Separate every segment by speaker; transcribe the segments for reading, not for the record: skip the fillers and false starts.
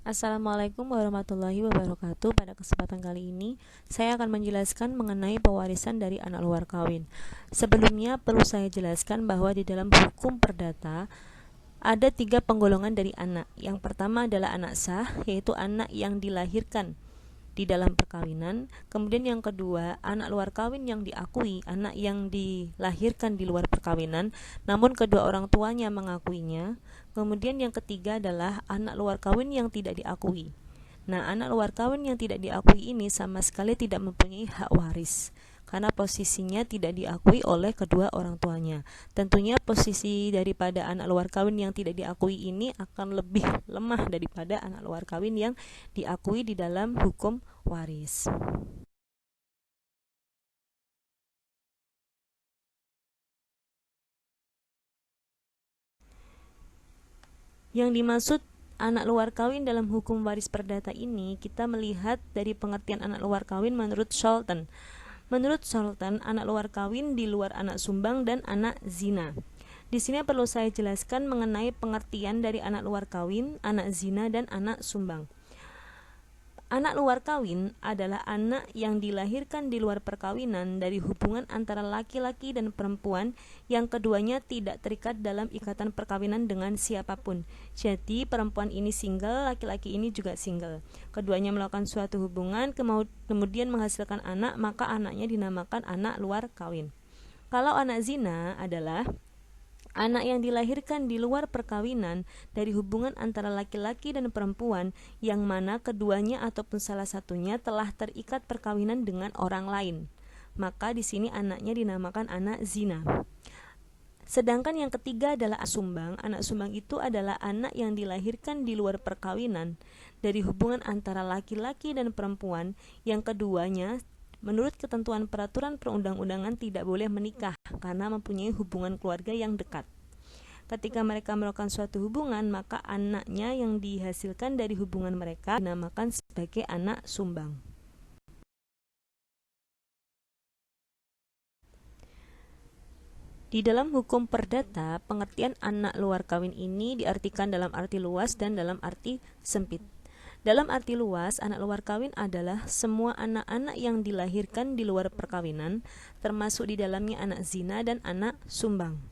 Speaker 1: Assalamualaikum warahmatullahi wabarakatuh. Pada kesempatan kali ini, saya akan menjelaskan mengenai pewarisan dari anak luar kawin. Sebelumnya, perlu saya jelaskan bahwa di dalam hukum perdata ada 3 penggolongan dari anak. Yang pertama adalah anak sah, yaitu anak yang dilahirkan di dalam perkawinan. Kemudian yang kedua, anak luar kawin yang diakui, anak yang dilahirkan di luar perkawinan namun kedua orang tuanya mengakuinya. Kemudian yang ketiga adalah anak luar kawin yang tidak diakui. Nah, anak luar kawin yang tidak diakui ini sama sekali tidak mempunyai hak waris karena posisinya tidak diakui oleh kedua orang tuanya. Tentunya posisi daripada anak luar kawin yang tidak diakui ini akan lebih lemah daripada anak luar kawin yang diakui di dalam hukum waris. Yang dimaksud anak luar kawin dalam hukum waris perdata ini, kita melihat dari pengertian anak luar kawin menurut Scholten. Menurut Scholten, anak luar kawin di luar anak sumbang dan anak zina. Di sini perlu saya jelaskan mengenai pengertian dari anak luar kawin, anak zina, dan anak sumbang. Anak luar kawin adalah anak yang dilahirkan di luar perkawinan dari hubungan antara laki-laki dan perempuan yang keduanya tidak terikat dalam ikatan perkawinan dengan siapapun. Jadi perempuan ini single, laki-laki ini juga single. Keduanya melakukan suatu hubungan kemudian menghasilkan anak, maka anaknya dinamakan anak luar kawin. Kalau anak zina adalah anak yang dilahirkan di luar perkawinan dari hubungan antara laki-laki dan perempuan yang mana keduanya ataupun salah satunya telah terikat perkawinan dengan orang lain. Maka di sini anaknya dinamakan anak zina. Sedangkan yang ketiga adalah anak sumbang. Anak sumbang itu adalah anak yang dilahirkan di luar perkawinan dari hubungan antara laki-laki dan perempuan yang keduanya menurut ketentuan peraturan perundang-undangan tidak boleh menikah karena mempunyai hubungan keluarga yang dekat. Ketika mereka melakukan suatu hubungan, maka anaknya yang dihasilkan dari hubungan mereka dinamakan sebagai anak sumbang. Di dalam hukum perdata, pengertian anak luar kawin ini diartikan dalam arti luas dan dalam arti sempit. Dalam arti luas, anak luar kawin adalah semua anak-anak yang dilahirkan di luar perkawinan, termasuk di dalamnya anak zina dan anak sumbang.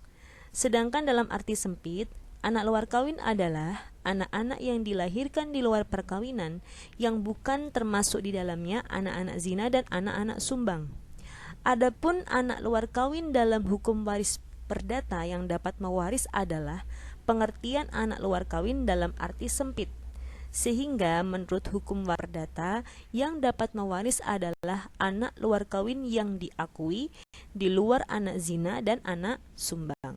Speaker 1: Sedangkan dalam arti sempit, anak luar kawin adalah anak-anak yang dilahirkan di luar perkawinan yang bukan termasuk di dalamnya anak-anak zina dan anak-anak sumbang. Adapun anak luar kawin dalam hukum waris perdata yang dapat mewaris adalah pengertian anak luar kawin dalam arti sempit. Sehingga menurut hukum perdata yang dapat mewaris adalah anak luar kawin yang diakui di luar anak zina dan anak sumbang.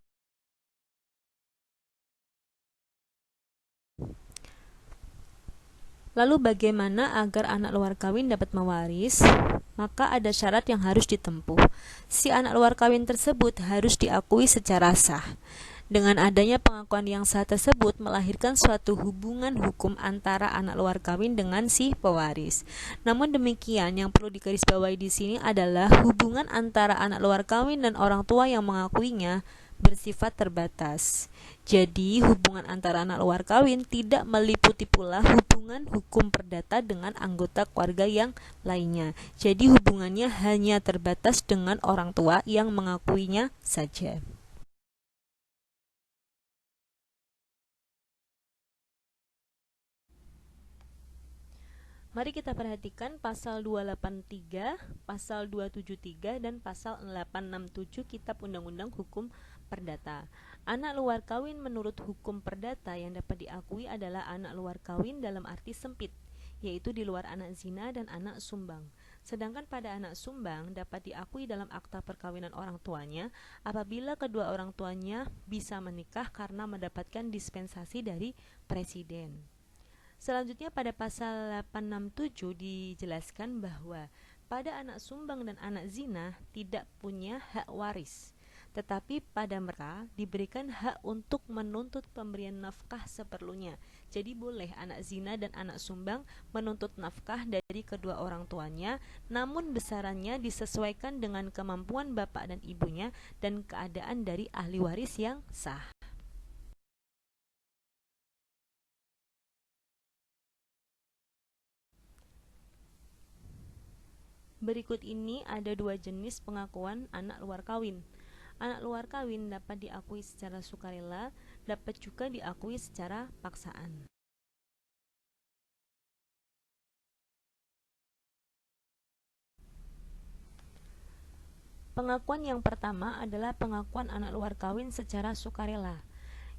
Speaker 1: Lalu bagaimana agar anak luar kawin dapat mewaris? Maka ada syarat yang harus ditempuh. Si anak luar kawin tersebut harus diakui secara sah. Dengan adanya pengakuan yang sah tersebut melahirkan suatu hubungan hukum antara anak luar kawin dengan si pewaris. Namun demikian, yang perlu digarisbawahi di sini adalah hubungan antara anak luar kawin dan orang tua yang mengakuinya bersifat terbatas. Jadi, hubungan antara anak luar kawin tidak meliputi pula hubungan hukum perdata dengan anggota keluarga yang lainnya. Jadi, hubungannya hanya terbatas dengan orang tua yang mengakuinya saja. Mari kita perhatikan pasal 283, pasal 273, dan pasal 867 Kitab Undang-Undang Hukum Perdata. Anak luar kawin menurut hukum perdata yang dapat diakui adalah anak luar kawin dalam arti sempit, yaitu di luar anak zina dan anak sumbang. Sedangkan pada anak sumbang dapat diakui dalam akta perkawinan orang tuanya apabila kedua orang tuanya bisa menikah karena mendapatkan dispensasi dari presiden. Selanjutnya pada pasal 867 dijelaskan bahwa pada anak sumbang dan anak zina tidak punya hak waris, tetapi pada mereka diberikan hak untuk menuntut pemberian nafkah seperlunya. Jadi boleh anak zina dan anak sumbang menuntut nafkah dari kedua orang tuanya, namun besarannya disesuaikan dengan kemampuan bapak dan ibunya dan keadaan dari ahli waris yang sah. Berikut ini ada dua jenis pengakuan anak luar kawin. Anak luar kawin dapat diakui secara sukarela, dapat juga diakui secara paksaan. Pengakuan yang pertama adalah pengakuan anak luar kawin secara sukarela,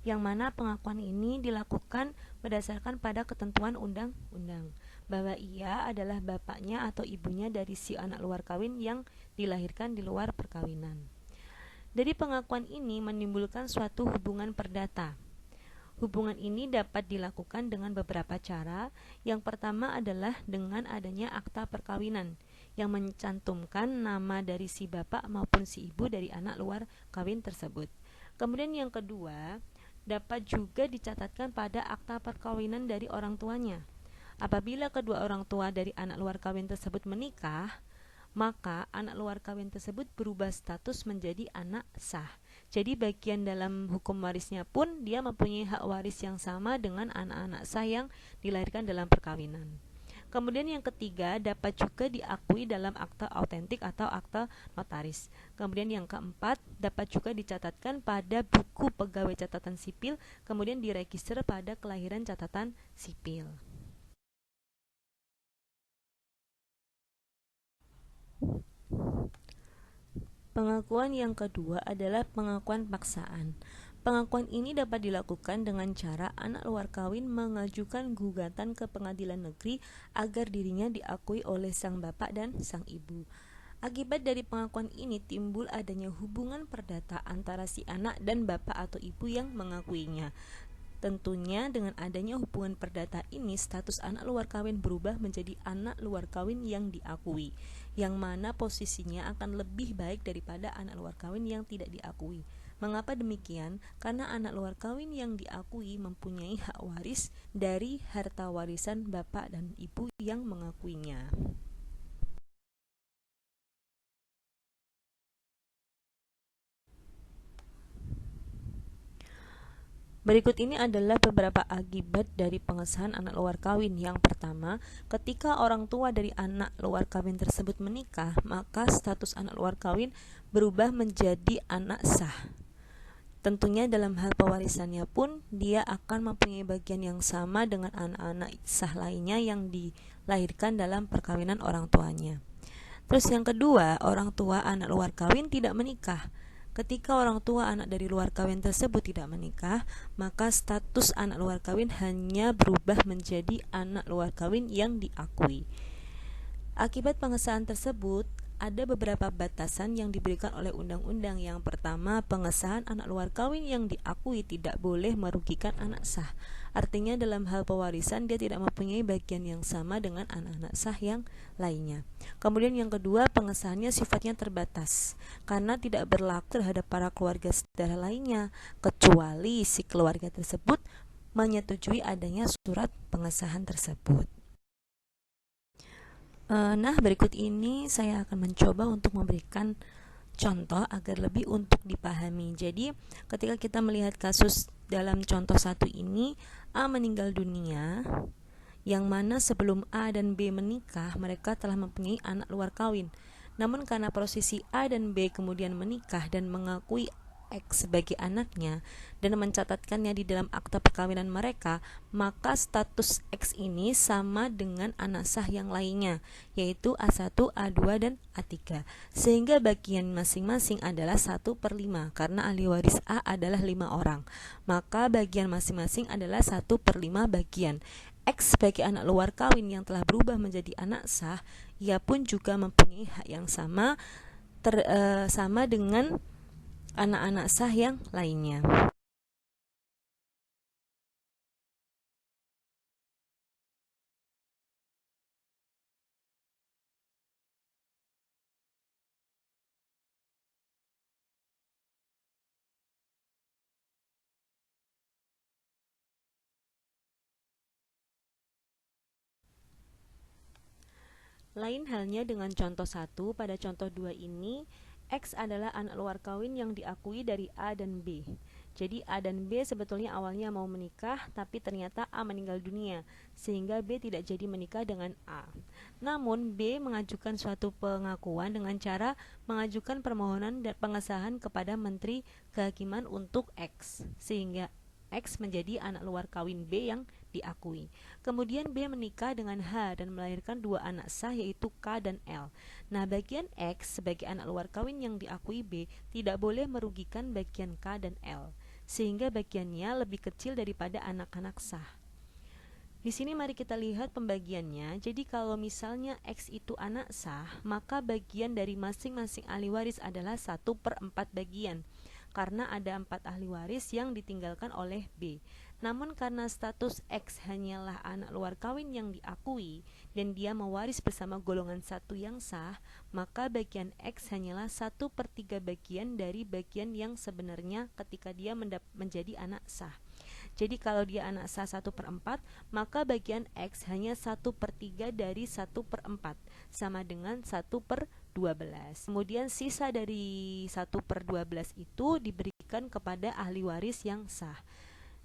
Speaker 1: yang mana pengakuan ini dilakukan berdasarkan pada ketentuan undang-undang bahwa ia adalah bapaknya atau ibunya dari si anak luar kawin yang dilahirkan di luar perkawinan. Dari pengakuan ini menimbulkan suatu hubungan perdata. Hubungan ini dapat dilakukan dengan beberapa cara. Yang pertama adalah dengan adanya akta perkawinan yang mencantumkan nama dari si bapak maupun si ibu dari anak luar kawin tersebut. Kemudian yang kedua, dapat juga dicatatkan pada akta perkawinan dari orang tuanya. Apabila kedua orang tua dari anak luar kawin tersebut menikah, maka anak luar kawin tersebut berubah status menjadi anak sah. Jadi bagian dalam hukum warisnya pun dia mempunyai hak waris yang sama dengan anak-anak sah yang dilahirkan dalam perkawinan. Kemudian yang ketiga, dapat juga diakui dalam akta autentik atau akta notaris. Kemudian yang keempat, dapat juga dicatatkan pada buku pegawai catatan sipil, kemudian diregister pada kelahiran catatan sipil. Pengakuan yang kedua adalah pengakuan paksaan. Pengakuan ini dapat dilakukan dengan cara anak luar kawin mengajukan gugatan ke pengadilan negeri agar dirinya diakui oleh sang bapak dan sang ibu. Akibat dari pengakuan ini timbul adanya hubungan perdata antara si anak dan bapak atau ibu yang mengakuinya. Tentunya dengan adanya hubungan perdata ini, status anak luar kawin berubah menjadi anak luar kawin yang diakui, yang mana posisinya akan lebih baik daripada anak luar kawin yang tidak diakui. Mengapa demikian? Karena anak luar kawin yang diakui mempunyai hak waris dari harta warisan bapak dan ibu yang mengakuinya. Berikut ini adalah beberapa akibat dari pengesahan anak luar kawin. Yang pertama, ketika orang tua dari anak luar kawin tersebut menikah, maka status anak luar kawin berubah menjadi anak sah. Tentunya dalam hal pewarisannya pun dia akan mempunyai bagian yang sama dengan anak-anak sah lainnya yang dilahirkan dalam perkawinan orang tuanya. Terus yang kedua, orang tua anak luar kawin tidak menikah. Ketika orang tua anak dari luar kawin tersebut tidak menikah, maka status anak luar kawin hanya berubah menjadi anak luar kawin yang diakui. Akibat pengesahan tersebut, ada beberapa batasan yang diberikan oleh undang-undang. Yang pertama, pengesahan anak luar kawin yang diakui tidak boleh merugikan anak sah. Artinya dalam hal pewarisan dia tidak mempunyai bagian yang sama dengan anak-anak sah yang lainnya. Kemudian yang kedua, pengesahannya sifatnya terbatas karena tidak berlaku terhadap para keluarga saudara lainnya, kecuali si keluarga tersebut menyetujui adanya surat pengesahan tersebut. Nah, berikut ini saya akan mencoba untuk memberikan contoh agar lebih untuk dipahami. Jadi, ketika kita melihat kasus dalam contoh satu ini, A meninggal dunia, yang mana sebelum A dan B menikah, mereka telah mempunyai anak luar kawin. Namun karena posisi A dan B kemudian menikah dan mengakui X sebagai anaknya dan mencatatkannya di dalam akta perkawinan mereka, maka status X ini sama dengan anak sah yang lainnya, yaitu A1, A2, dan A3, sehingga bagian masing-masing adalah 1/5. Karena ahli waris A adalah 5 orang, maka bagian masing-masing adalah 1/5 bagian. X sebagai anak luar kawin yang telah berubah menjadi anak sah, ia pun juga mempunyai hak yang sama sama dengan anak-anak sah yang lainnya. Lain halnya dengan contoh 1, pada contoh 2 ini X adalah anak luar kawin yang diakui dari A dan B. Jadi A dan B sebetulnya awalnya mau menikah, tapi ternyata A meninggal dunia, sehingga B tidak jadi menikah dengan A. Namun B mengajukan suatu pengakuan dengan cara mengajukan permohonan dan pengesahan kepada Menteri Kehakiman untuk X, sehingga X menjadi anak luar kawin B yang diakui. Kemudian B menikah dengan H dan melahirkan dua anak sah, yaitu K dan L. Nah, bagian X sebagai anak luar kawin yang diakui B tidak boleh merugikan bagian K dan L, sehingga bagiannya lebih kecil daripada anak-anak sah. Di sini mari kita lihat pembagiannya. Jadi kalau misalnya X itu anak sah, maka bagian dari masing-masing ahli waris adalah 1/4 bagian, karena ada 4 ahli waris yang ditinggalkan oleh B. Namun karena status X hanyalah anak luar kawin yang diakui dan dia mewaris bersama golongan 1 yang sah, maka bagian X hanyalah 1/3 bagian dari bagian yang sebenarnya ketika dia menjadi anak sah. Jadi kalau dia anak sah 1/4, maka bagian X hanya 1/3 dari 1/4, sama dengan 1/12. Kemudian sisa dari 1/12 itu diberikan kepada ahli waris yang sah.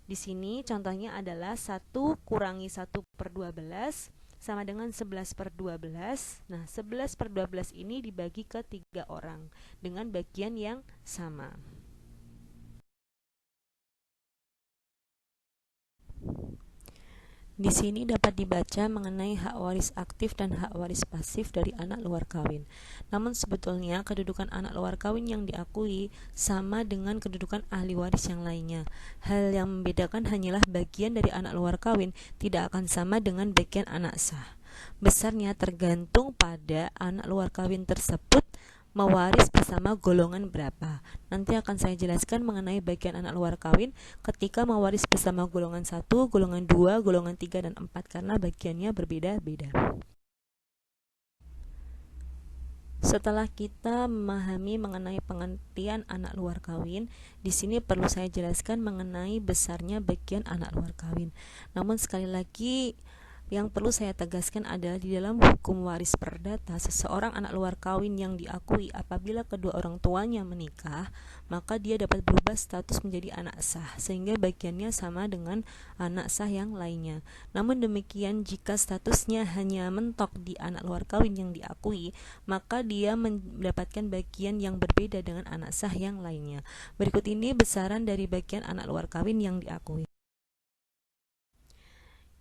Speaker 1: Di sini contohnya adalah 1 kurangi 1/12 sama dengan 11/12. Nah, 11/12 ini dibagi ke 3 orang dengan bagian yang sama. Di sini dapat dibaca mengenai hak waris aktif dan hak waris pasif dari anak luar kawin. Namun sebetulnya kedudukan anak luar kawin yang diakui sama dengan kedudukan ahli waris yang lainnya. Hal yang membedakan hanyalah bagian dari anak luar kawin tidak akan sama dengan bagian anak sah. Besarnya tergantung pada anak luar kawin tersebut mewaris bersama golongan berapa. Nanti akan saya jelaskan mengenai bagian anak luar kawin ketika mewaris bersama golongan 1, golongan 2, golongan 3, dan 4 karena bagiannya berbeda-beda. Setelah kita memahami mengenai pengertian anak luar kawin, di sini perlu saya jelaskan mengenai besarnya bagian anak luar kawin. Namun sekali lagi yang perlu saya tegaskan adalah di dalam hukum waris perdata, seseorang anak luar kawin yang diakui apabila kedua orang tuanya menikah, maka dia dapat berubah status menjadi anak sah, sehingga bagiannya sama dengan anak sah yang lainnya. Namun demikian, jika statusnya hanya mentok di anak luar kawin yang diakui, maka dia mendapatkan bagian yang berbeda dengan anak sah yang lainnya. Berikut ini besaran dari bagian anak luar kawin yang diakui.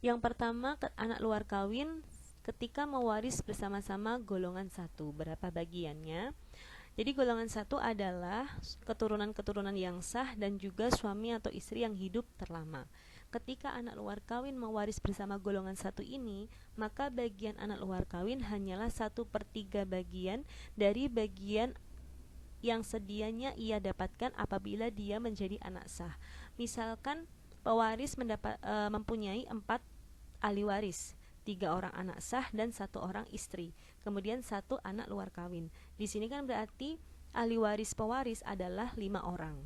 Speaker 1: Yang pertama, anak luar kawin ketika mewaris bersama-sama golongan 1. Berapa bagiannya? Jadi golongan 1 adalah keturunan-keturunan yang sah dan juga suami atau istri yang hidup terlama. Ketika anak luar kawin mewaris bersama golongan 1 ini, maka bagian anak luar kawin hanyalah 1/3 bagian dari bagian yang sedianya ia dapatkan apabila dia menjadi anak sah. Misalkan pewaris mempunyai 4 ahli waris, 3 orang anak sah dan 1 orang istri, kemudian 1 anak luar kawin. Di sini kan berarti ahli waris pewaris adalah 5 orang.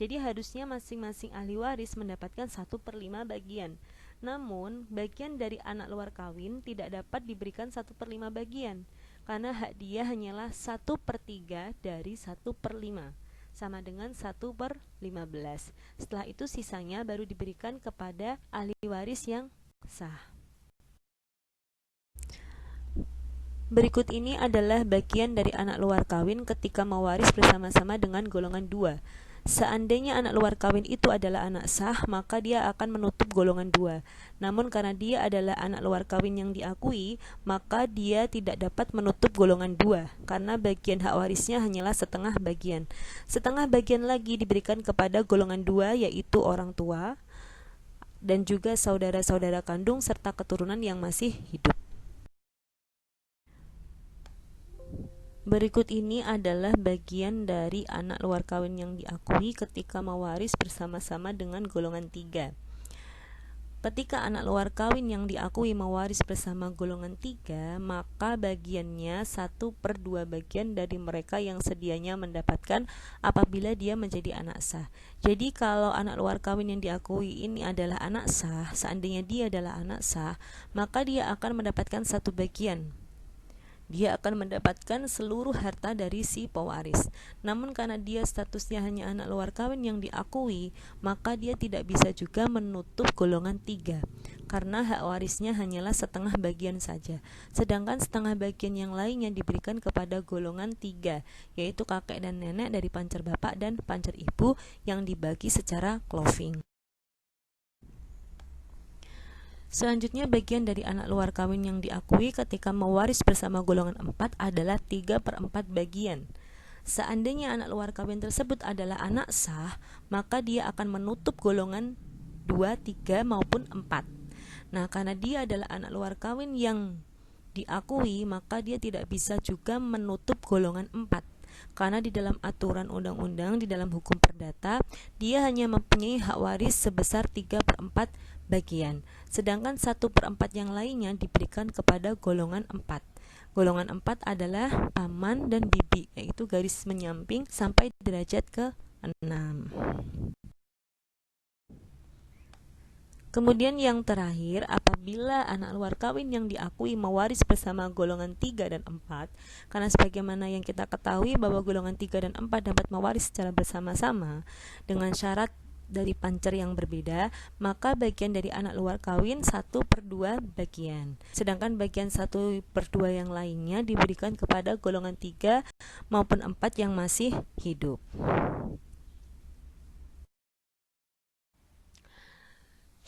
Speaker 1: Jadi harusnya masing-masing ahli waris mendapatkan 1/5 bagian. Namun bagian dari anak luar kawin tidak dapat diberikan 1/5 bagian, karena hak dia hanyalah 1/3 dari 1/5, sama dengan 1/15. Setelah itu sisanya baru diberikan kepada ahli waris yang sah. Berikut ini adalah bagian dari anak luar kawin ketika mewaris bersama-sama dengan golongan 2. Seandainya anak luar kawin itu adalah anak sah, maka dia akan menutup golongan 2. Namun karena dia adalah anak luar kawin yang diakui, maka dia tidak dapat menutup golongan 2 karena bagian hak warisnya hanyalah setengah bagian. Setengah bagian lagi diberikan kepada golongan 2, yaitu orang tua dan juga saudara-saudara kandung serta keturunan yang masih hidup. Berikut ini adalah bagian dari anak luar kawin yang diakui ketika mewaris bersama-sama dengan golongan 3. Ketika anak luar kawin yang diakui mewaris bersama golongan 3, maka bagiannya 1/2 bagian dari mereka yang sedianya mendapatkan apabila dia menjadi anak sah. Jadi kalau anak luar kawin yang diakui ini adalah anak sah, seandainya dia adalah anak sah, maka dia akan mendapatkan 1 bagian dia akan mendapatkan seluruh harta dari si pewaris. Namun karena dia statusnya hanya anak luar kawin yang diakui, maka dia tidak bisa juga menutup golongan 3, karena hak warisnya hanyalah setengah bagian saja. Sedangkan setengah bagian yang lainnya diberikan kepada golongan 3, yaitu kakek dan nenek dari pancar bapak dan pancar ibu yang dibagi secara cloving. Selanjutnya, bagian dari anak luar kawin yang diakui ketika mewaris bersama golongan 4 adalah 3/4 bagian. Seandainya anak luar kawin tersebut adalah anak sah, maka dia akan menutup golongan 2, 3 maupun 4. Nah, karena dia adalah anak luar kawin yang diakui, maka dia tidak bisa juga menutup golongan 4. Karena di dalam aturan undang-undang, di dalam hukum perdata, dia hanya mempunyai hak waris sebesar 3/4 bagian. Sedangkan 1/4 yang lainnya diberikan kepada golongan 4. Golongan 4 adalah paman dan bibi, yaitu garis menyamping sampai derajat ke-6. Kemudian yang terakhir, apabila anak luar kawin yang diakui mewaris bersama golongan 3 dan 4, karena sebagaimana yang kita ketahui bahwa golongan 3 dan 4 dapat mewaris secara bersama-sama dengan syarat dari pancer yang berbeda, maka bagian dari anak luar kawin 1/2 bagian. Sedangkan bagian 1/2 yang lainnya diberikan kepada golongan 3 maupun 4 yang masih hidup.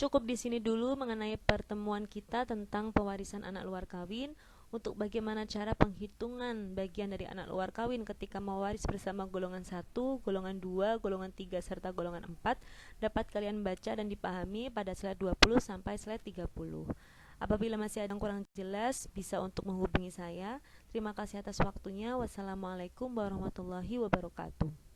Speaker 1: Cukup di sini dulu mengenai pertemuan kita tentang pewarisan anak luar kawin. Untuk bagaimana cara penghitungan bagian dari anak luar kawin ketika mewaris bersama golongan 1, golongan 2, golongan 3, serta golongan 4 dapat kalian baca dan dipahami pada slide 20 sampai slide 30. Apabila masih ada yang kurang jelas, bisa untuk menghubungi saya. Terima kasih atas waktunya. Wassalamualaikum warahmatullahi wabarakatuh.